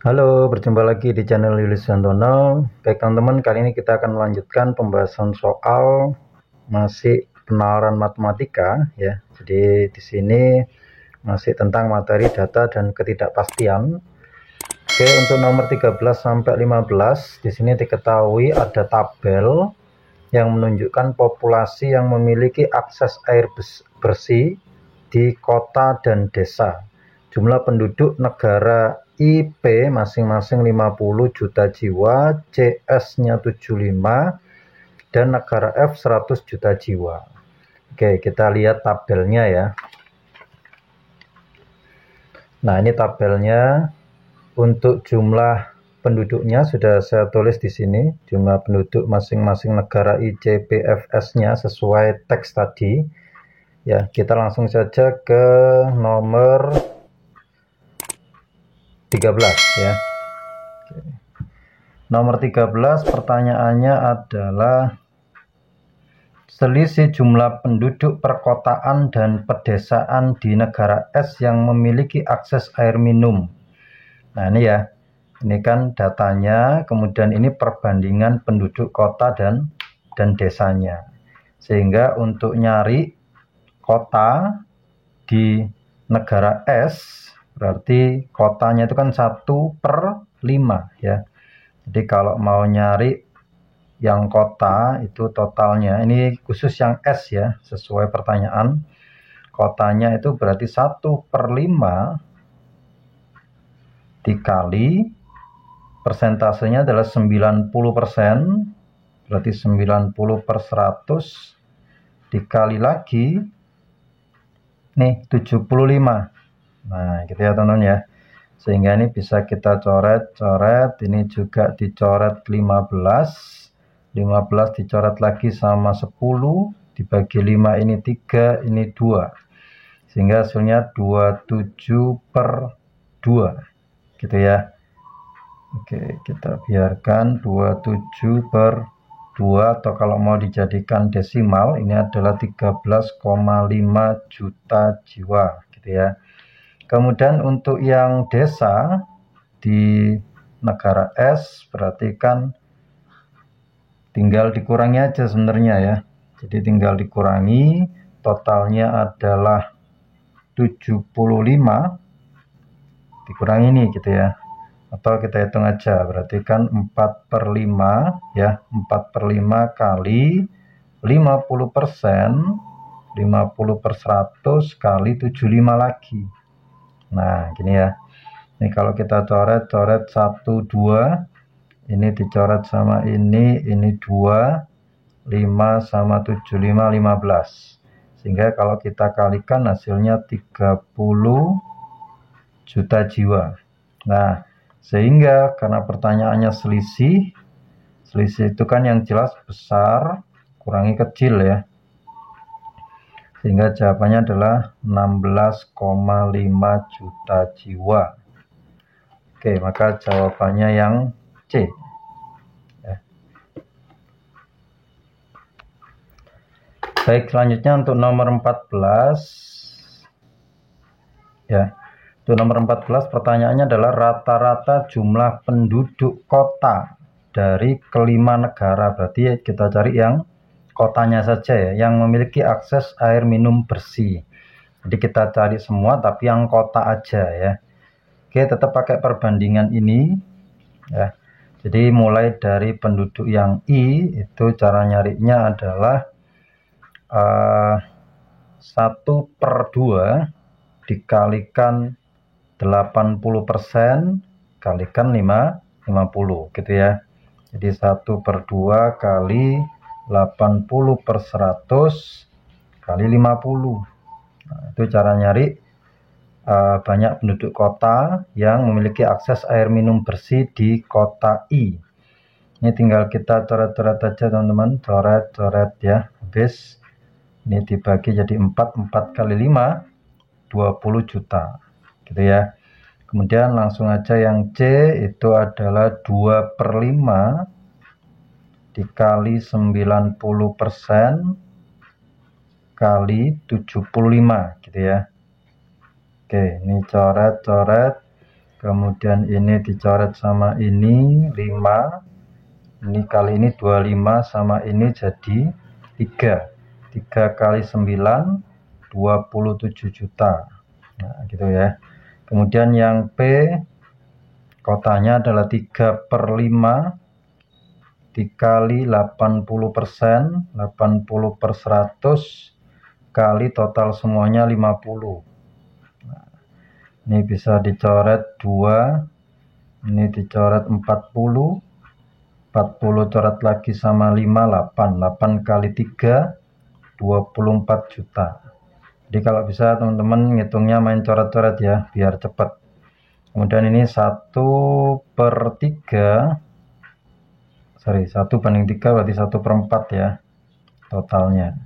Halo, berjumpa lagi di channel Yulis Santono. Baik teman-teman, kali ini kita akan melanjutkan pembahasan soal masih penalaran matematika ya. Jadi di sini masih tentang materi data dan ketidakpastian. Oke, untuk nomor 13 sampai 15 di sini diketahui ada tabel yang menunjukkan populasi yang memiliki akses air bersih di kota dan desa. Jumlah penduduk negara IP masing-masing 50 juta jiwa, CS-nya 75, dan negara F 100 juta jiwa. Oke, kita lihat tabelnya ya. Nah, ini tabelnya. Untuk jumlah penduduknya sudah saya tulis di sini, jumlah penduduk masing-masing negara ICPFS-nya sesuai teks tadi. Ya, kita langsung saja ke nomor 13 ya. Nomor 13 pertanyaannya adalah selisih jumlah penduduk perkotaan dan pedesaan di negara S yang memiliki akses air minum. Nah, ini ya. Ini kan datanya, kemudian ini perbandingan penduduk kota dan desanya. Sehingga untuk nyari kota di negara S, berarti kotanya itu kan 1/5 ya. Jadi kalau mau nyari yang kota itu totalnya, ini khusus yang S ya, sesuai pertanyaan. Kotanya itu berarti 1/5 dikali persentasenya adalah 90%, berarti 90/100 dikali lagi nih 75. Nah, gitu ya teman-teman ya. Sehingga ini bisa kita coret-coret, ini juga dicoret 15 dicoret lagi sama 10, dibagi 5 ini 3, ini 2. Sehingga hasilnya 27/2. Gitu ya. Oke, kita biarkan 27/2, atau kalau mau dijadikan desimal ini adalah 13,5 juta jiwa gitu ya. Kemudian untuk yang desa di negara S berarti kan tinggal dikurangi aja sebenarnya ya. Jadi tinggal dikurangi, totalnya adalah 75 dikurangi ini gitu ya. Atau kita hitung aja, berarti kan 4/5 ya, 4/5 kali 50%, 50/100 kali 75 lagi. Nah, gini ya. Ini kalau kita coret-coret 1, 2, ini dicoret sama ini 2, 5 sama 75, 15. Sehingga kalau kita kalikan hasilnya 30 juta jiwa. Nah, sehingga karena pertanyaannya selisih itu kan yang jelas besar kurangi kecil ya. Sehingga jawabannya adalah 16,5 juta jiwa. Oke, maka jawabannya yang C. Ya. Baik, selanjutnya untuk nomor 14. Ya. Untuk nomor 14 pertanyaannya adalah rata-rata jumlah penduduk kota dari kelima negara. Berarti kita cari yang kotanya saja ya, yang memiliki akses air minum bersih. Jadi kita cari semua tapi yang kota aja ya. Oke, tetap pakai perbandingan ini ya. Jadi mulai dari penduduk yang I itu cara nyarinya adalah 1/2 dikalikan 80% kalikan 50 gitu ya. Jadi 1/2 kali 80/100 kali 50. Nah, itu cara nyari banyak penduduk kota yang memiliki akses air minum bersih di kota I. Ini tinggal kita coret-coret aja teman-teman, coret-coret ya. Habis ini dibagi jadi 4 kali 5 20 juta gitu ya. Kemudian langsung aja yang C itu adalah 2/5 dikali 90% kali 75 gitu ya. Oke, ini coret-coret kemudian ini dicoret sama ini 5, ini kali ini 25 sama ini jadi 3 kali 9 27 juta. Nah gitu ya. Kemudian yang P kotanya adalah 3/5 dikali 80%, 80/100 kali total semuanya 50. Nah, ini bisa dicoret 2, ini dicoret 40, 40 coret lagi sama 5, 8 kali 3 24 juta. Jadi kalau bisa teman-teman ngitungnya main coret-coret ya biar cepat. Kemudian ini 1/3, 1/3 berarti 1/4 ya totalnya,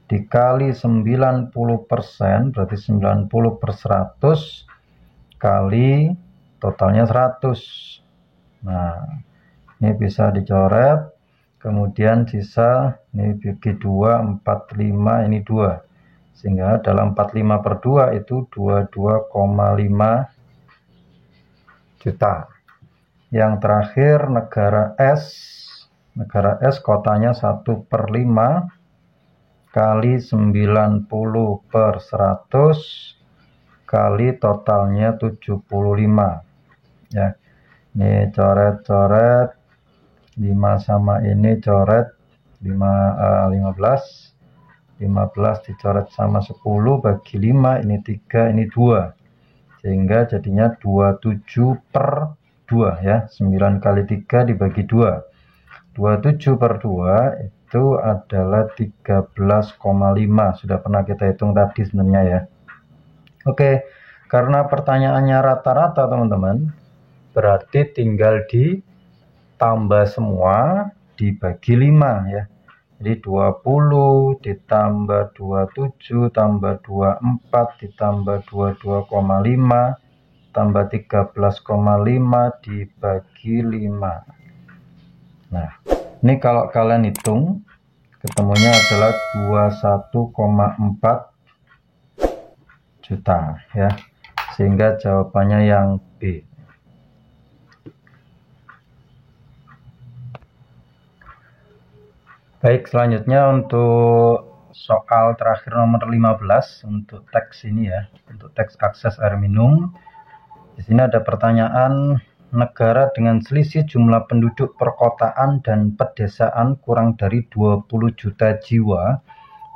dikali 90% berarti 90/100 kali totalnya 100. Nah ini bisa dicoret, kemudian sisa ini bagi 2, 45, ini 2, sehingga dalam 45/2 itu 22,5 juta. Yang terakhir negara S kotanya 1/5 kali 90/100 kali totalnya 75 ya. Ini coret-coret 5 sama ini coret 15 dicoret sama 10 bagi 5, ini 3, ini 2, sehingga jadinya 27/2 ya. 9 kali 3 dibagi 2, 27/2 itu adalah 13,5. Sudah pernah kita hitung tadi sebenarnya ya. Oke, karena pertanyaannya rata-rata teman-teman, berarti tinggal ditambah semua dibagi 5 ya. Jadi 20 ditambah 27 tambah 24 ditambah 22,5 tambah 13,5 dibagi 5. Nah ini kalau kalian hitung ketemunya adalah 21,4 juta ya, sehingga jawabannya yang B. Baik, selanjutnya untuk soal terakhir nomor 15 untuk teks ini ya, untuk teks akses air minum. Di sini ada pertanyaan, negara dengan selisih jumlah penduduk perkotaan dan pedesaan kurang dari 20 juta jiwa.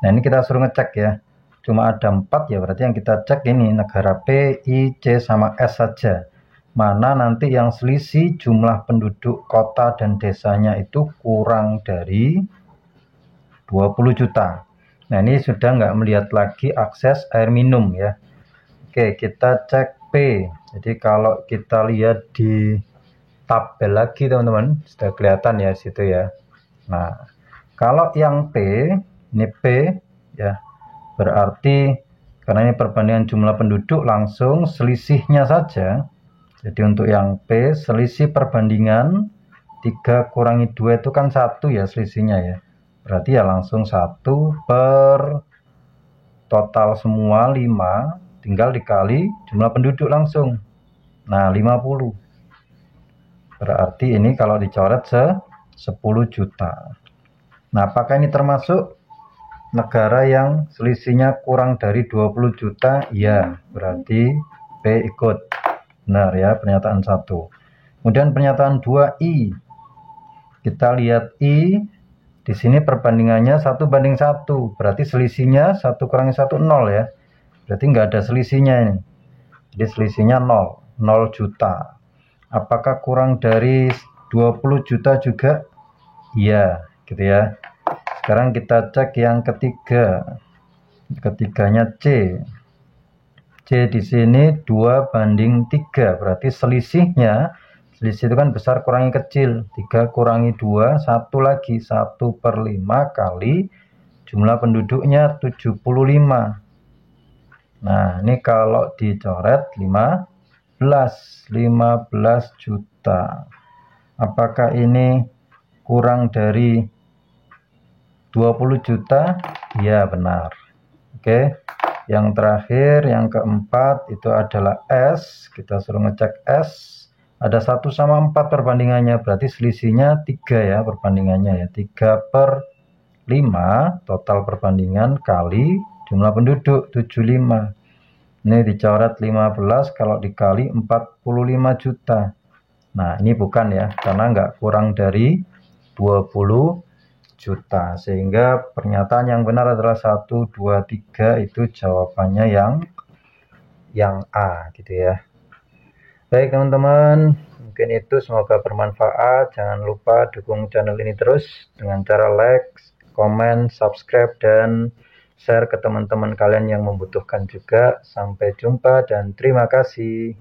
Nah ini kita suruh ngecek ya, cuma ada 4 ya, berarti yang kita cek ini negara P, I, C, sama S saja. Mana nanti yang selisih jumlah penduduk kota dan desanya itu kurang dari 20 juta. Nah ini sudah nggak melihat lagi akses air minum ya. Oke, kita cek P. Jadi kalau kita lihat di tabel lagi teman-teman, sudah kelihatan ya situ ya. Nah kalau yang P, ini P ya, berarti karena ini perbandingan jumlah penduduk langsung selisihnya saja. Jadi untuk yang P, selisih perbandingan 3 kurangi 2 itu kan 1 ya selisihnya ya. Berarti ya langsung 1 per total semua 5, tinggal dikali jumlah penduduk langsung. Nah 50. Berarti ini kalau dicoret 10 juta. Nah apakah ini termasuk negara yang selisihnya kurang dari 20 juta? Ya, berarti B ikut. Benar ya pernyataan 1. Kemudian pernyataan 2 I. Kita lihat I. Di sini perbandingannya 1/1, berarti selisihnya 1 kurangi 1 0 ya. Berarti nggak ada selisihnya ini. Jadi selisihnya 0 juta. Apakah kurang dari 20 juta juga? Iya, gitu ya. Sekarang kita cek yang ketiga. Ketiganya C. C di sini 2/3, berarti selisih itu kan besar kurangi kecil, 3 kurangi 2, 1 lagi, 1/5 kali jumlah penduduknya 75. Nah ini kalau dicoret 15 juta. Apakah ini kurang dari 20 juta? Ya benar. Oke, Yang terakhir, yang keempat itu adalah S. Kita suruh ngecek S. Ada 1 sama 4 perbandingannya, berarti selisihnya 3 ya perbandingannya ya. 3/5 total perbandingan kali jumlah penduduk 75. Ini dicoret 15 kalau dikali 45 juta. Nah, ini bukan ya, karena nggak kurang dari 20 juta. Sehingga pernyataan yang benar adalah 1, 2, 3, itu jawabannya yang A gitu ya. Baik teman-teman, mungkin itu, semoga bermanfaat. Jangan lupa dukung channel ini terus dengan cara like, komen, subscribe, dan share ke teman-teman kalian yang membutuhkan juga. Sampai jumpa dan terima kasih.